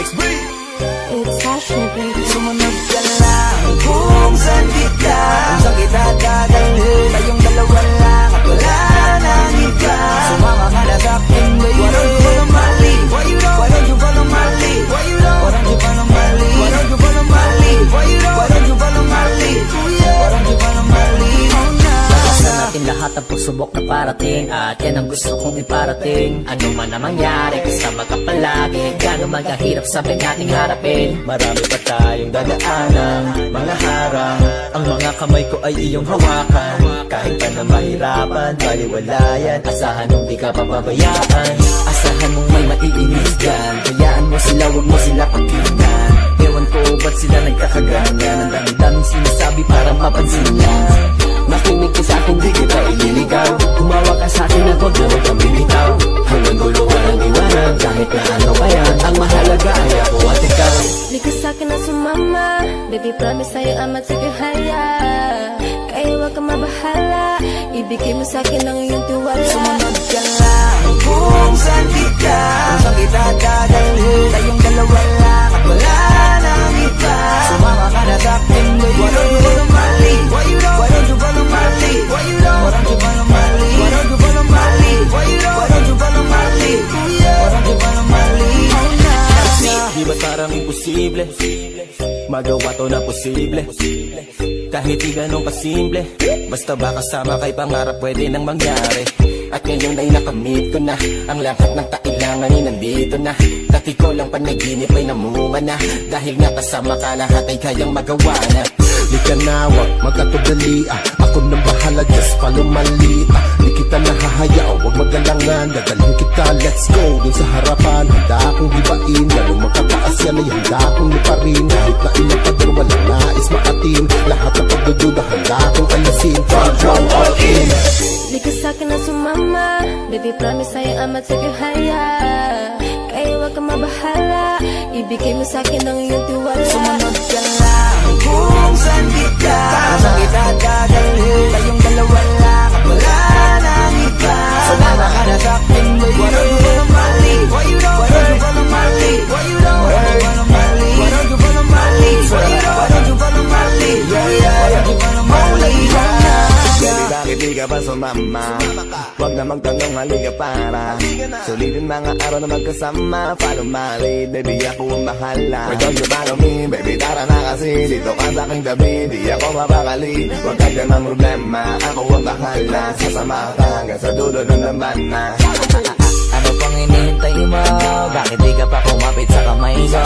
It's Sasha, baby. Sumunod ka lang kung saan kita, kung saan kita dadalhin. Tayong dalawa lang at wala nang iba. Sumama ka na sa'kin, baby. Why don't you follow my lead? Why don't you follow my lead? Why don't you follow my lead? Why don't you follow my lead? Why don't you follow my lead? Why don't you follow my lead? Lagasan natin lahat ang pagsubok na parating, at yan ang gusto kong iparating. Ano man ang mangyari, kasama ka palagi. Gano'n magkahirap sabay nating harapin. Marami pa tayong dadaanan, mga harang. Ang mga kamay ko ay iyong hawakan. Kahit pa na mahirapan, baliwalayan. Asahan mong di ka papabayaan. Asahan mong may maiinis dyan. Hayaan mo sila, huwag mo sila pakinggan. Ewan ko ba't sila nagkakaganyan. Ang dami-daming sinasabi para mapansin niya. Makinig ka sa'kin, di kita ililigaw. Tumawa ka sa'kin at huwag na huwag kang bibitaw. Hanggang dulo walang iwanan, kahit na ano pa yan. Ang mahalaga ay ako at ikaw. Di ka sa'kin na sumama, baby promise sa'yo amat sigahaya. Kaya huwag ka mabahala, ibigay mo sa'kin ang iyong tiwala. Sumunod ka lang kung saan kita, kung saan kita dadalhin. Tayong dalawa lang at wala nang iba. Sumama ka na sa'kin, baby. Why don't you follow my lead? Why don't you follow my lead? Why don't you follow my lead? Why don't you follow my lead? Why don't you follow my lead? Why don't you follow my lead? Di ba parang imposible magawa to na posible? Kahit di ganun kasimple, basta ba kasama kay pangarap pwede nang mangyari. At ngayon ay nakamit ko na ang lahat ng kailanganin nandito na. Dati ko lang panaginip ay namunga na. Dahil nga kasama ka lahat ay kayang magawa na. Di ka na wag magkatubali, ako nang bahala, just follow my lead. Di kita nahahayaw, wag magalangan, dadalhin kita, let's go. Dun sa harapan, handa akong hibain. Ganun magkataas yan ay handa akong liparin. Kahit na inapader, walang nais makatin. Lahat ng pagdududa, handa akong alisin. From all in. Di ka sa'kin na sumama, baby promise sa'yo amat sigahaya. Kaya huwag ka mabahala, ibigay mo sa'kin ang iyong tiwala. Sumunod ka lang kung saan kita, kung saan kita dadalhin. Tayong dalawa lang at wala nang iba. Sumama ka na sa'kin, baby. Why don't you follow my lead? Why don't you follow my lead? Why don't you follow my lead? Why don't you follow my lead? Why don't you follow my lead? Why don't you follow my lead? Baby, bakit di ka pa sumama? Huwag na magtanong, halika para sulitin mga araw na magkasama. Follow my lead, baby, ako ang bahala. Why don't you follow me, baby, tara na kasi. Dito ka sa aking tabi, di ako mapakali. Huwag ka dyan ang problema, ako ang bahala. Sasama ka hanggang sa dulo ng lambana. Ano pang hinihintay mo? Bakit di ka pa kumapit sa kamay ko?